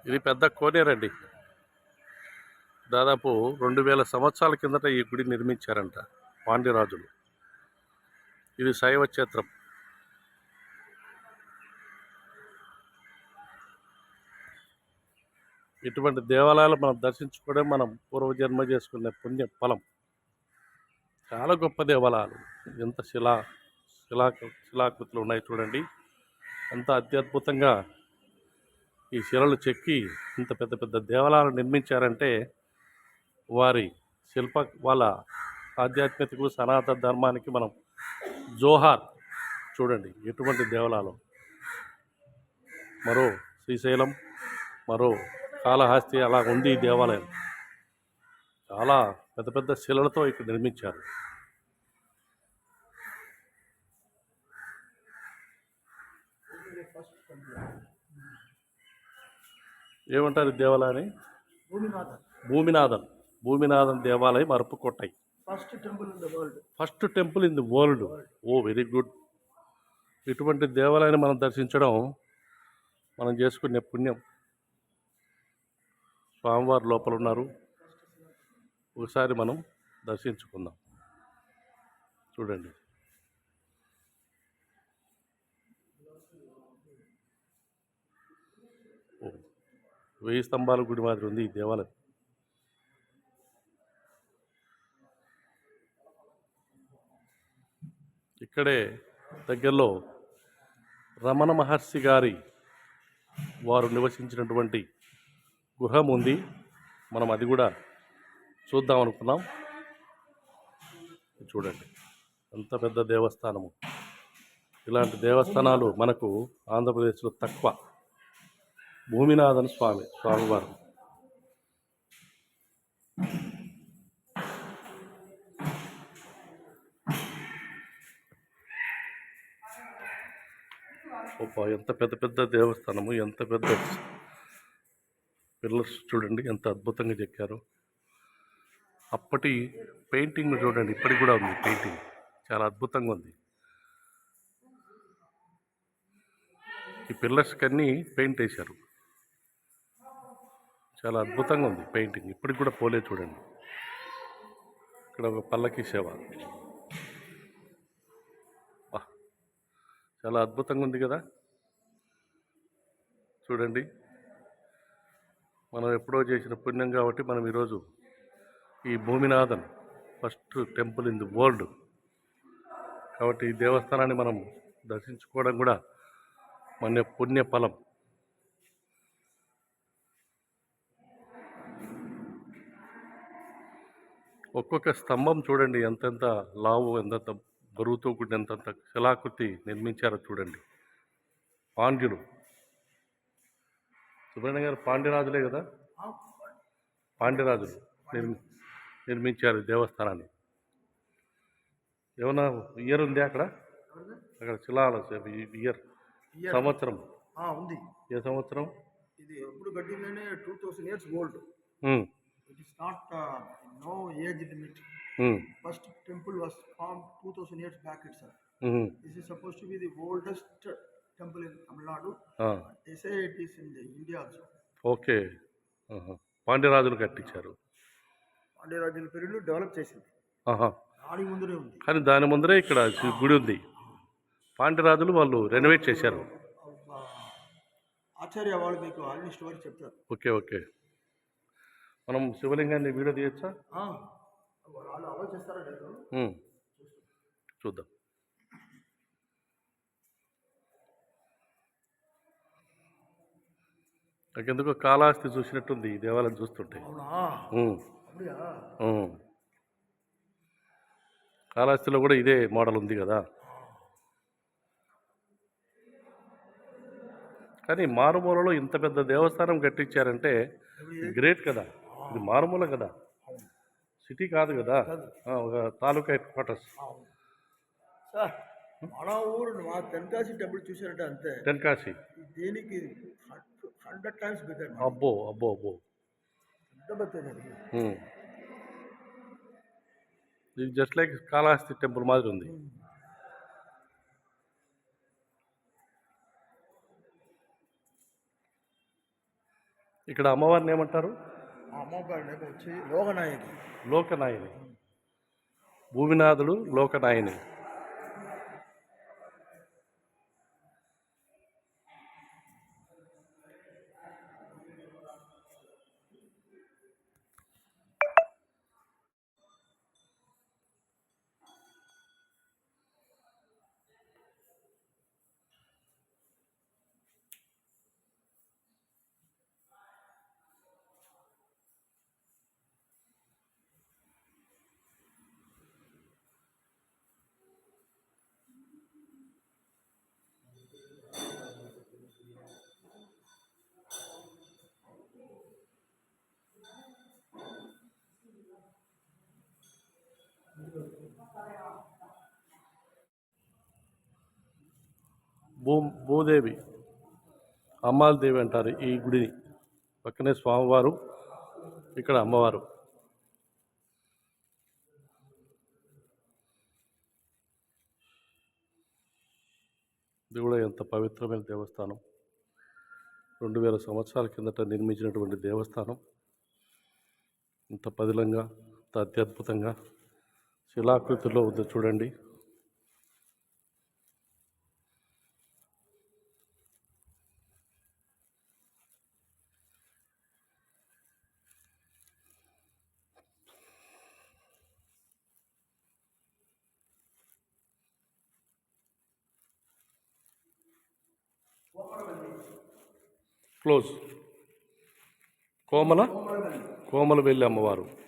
ఇది పెద్ద కోనేరండి. దాదాపు 2000 సంవత్సరాల కిందట ఈ గుడి నిర్మించారంట పాండ్యరాజులు. ఇది శైవ క్షేత్రం. ఇటువంటి దేవాలయాలు మనం దర్శించుకోవడం మనం పూర్వజన్మ చేసుకునే పుణ్య ఫలం. చాలా గొప్ప దేవాలయాలు. ఎంత శిలాకృతులు ఉన్నాయి చూడండి. అంత అత్యద్భుతంగా ఈ శిలలు చెక్కి ఇంత పెద్ద పెద్ద దేవాలయాలు నిర్మించారంటే వాళ్ళ ఆధ్యాత్మికతకు సనాతన ధర్మానికి మనం జోహార్. చూడండి ఎటువంటి దేవాలయాలు. మరో శ్రీశైలం, మరో కాళహస్తి అలా ఉంది ఈ దేవాలయం. చాలా పెద్ద పెద్ద శిలలతో ఇక్కడ నిర్మించారు. ఏమంటారు దేవాలయాన్ని? భూమినాథన్ దేవాలయం Aruppukottai. First temple in the world. Oh very good. ఇటువంటి దేవాలయాన్ని మనం దర్శించడం మనం చేసుకునే పుణ్యం. స్వామివారు లోపల ఉన్నారు. ఒకసారి మనం దర్శించుకుందాం. చూడండి. ఓ 1000 స్తంభాల గుడి మాదిరి ఉంది ఈ దేవాలయం. ఇక్కడే దగ్గరలో రమణ మహర్షి వారు నివసించినటువంటి గృహం ఉంది. మనం అది కూడా చూద్దాం అనుకున్నాం. చూడండి అంత పెద్ద దేవస్థానము. ఇలాంటి దేవస్థానాలు మనకు ఆంధ్రప్రదేశ్లో తక్కువ. భూమినాథన్ స్వామివారు. ఎంత పెద్ద పెద్ద దేవస్థానము, ఎంత పెద్ద పిల్లర్స్ చూడండి ఎంత అద్భుతంగా చెక్కారు. అప్పటి పెయింటింగ్ చూడండి, ఇప్పటికి కూడా ఉంది పెయింటింగ్. చాలా అద్భుతంగా ఉంది. ఈ పిల్లర్స్కి అన్నీ పెయింట్ వేశారు. చాలా అద్భుతంగా ఉంది పెయింటింగ్. ఇప్పటికి కూడా పోలే చూడండి. ఇక్కడ ఒక పల్లకి సేవ. చాలా అద్భుతంగా ఉంది కదా. చూడండి మనం ఎప్పుడో చేసిన పుణ్యం కాబట్టి మనం ఈరోజు ఈ Bhuminathan first temple in the world కాబట్టి ఈ దేవస్థానాన్ని మనం దర్శించుకోవడం కూడా మన పుణ్య ఫలం. ఒక్కొక్క స్తంభం చూడండి ఎంతెంత లావు, ఎంతెంత బరువుతో కూడినంత శిలాకృతి నిర్మించారో చూడండి. పాండ్యులు, సుబ్రహ్మణ్య గారు పాండ్యరాజులే కదా. పాండ్యరాజులు నిర్మించారు దేవస్థానాన్ని. ఏమన్నా ఇయర్ ఉంది అక్కడ? అక్కడ శిలాల ఇయర్, సంవత్సరం ఉంది. ఏ సంవత్సరం? ఇది ఎప్పుడు కట్టిందనే 2000 years old. It is not no age limit. First temple was formed 2000 years back itself. This is supposed to be the oldest temple in Tamil Nadu. They say it is in the India also. Okay. పాండ్యరాజులు కట్టించారు. పాండ్యరాజుల పీరియడ్లో develop చేసింది. దాని ముందరే ఉంది. కానీ దాని ముందరే ఇక్కడ గుడి ఉంది. పాండ్యరాజులు వాళ్ళు రెనోవేట్ చేశారు. ఆచార్య వాళ్ళు మీకు అన్ని స్టోరీ చెప్తారు. Okay okay. మనం శివలింగాన్ని వీడియో తీయచ్చా? వాళ్ళు అలౌ చేస్తారా? చూద్దాం. నాకెందుకో కాళహస్తి చూసినట్టుంది ఈ దేవాలయం చూస్తుంటే. కాళహస్తిలో కూడా ఇదే మోడల్ ఉంది కదా. కానీ మారుమూలలో ఇంత పెద్ద దేవస్థానం కట్టించారంటే గ్రేట్ కదా. ఇది మారుమూల కదా, సిటీ కాదు కదా, ఒక తాలూకా హెడ్ క్వార్టర్స్. మన ఊరు మా తెన్కాశి టెంపుల్ చూసారంటే అంతే. తెన్కాశి దేనికి 100 times bigger. అబ్బో అబ్బో అబ్బో. ఇది జస్ట్ లైక్ కాళహస్తి టెంపుల్ మాదిరి ఉంది. ఇక్కడ అమ్మవారిని ఏమంటారు? ఆ అమ్మవారి నేమ్ వచ్చి లోకనాయకి. లోకనాయని. భూమినాథుడు లోకనాయని. భూదేవి, అమ్మాలదేవి అంటారు ఈ గుడిని. పక్కనే స్వామివారు, ఇక్కడ అమ్మవారు. ఇది కూడా ఎంత పవిత్రమైన దేవస్థానం. 2000 సంవత్సరాల కిందట నిర్మించినటువంటి దేవస్థానం. ఇంత పదిలంగా, ఇంత అత్యద్భుతంగా శిలాకృతిలో ఉంది చూడండి. క్లోజ్. కోమలవెల్లి అమ్మవారు.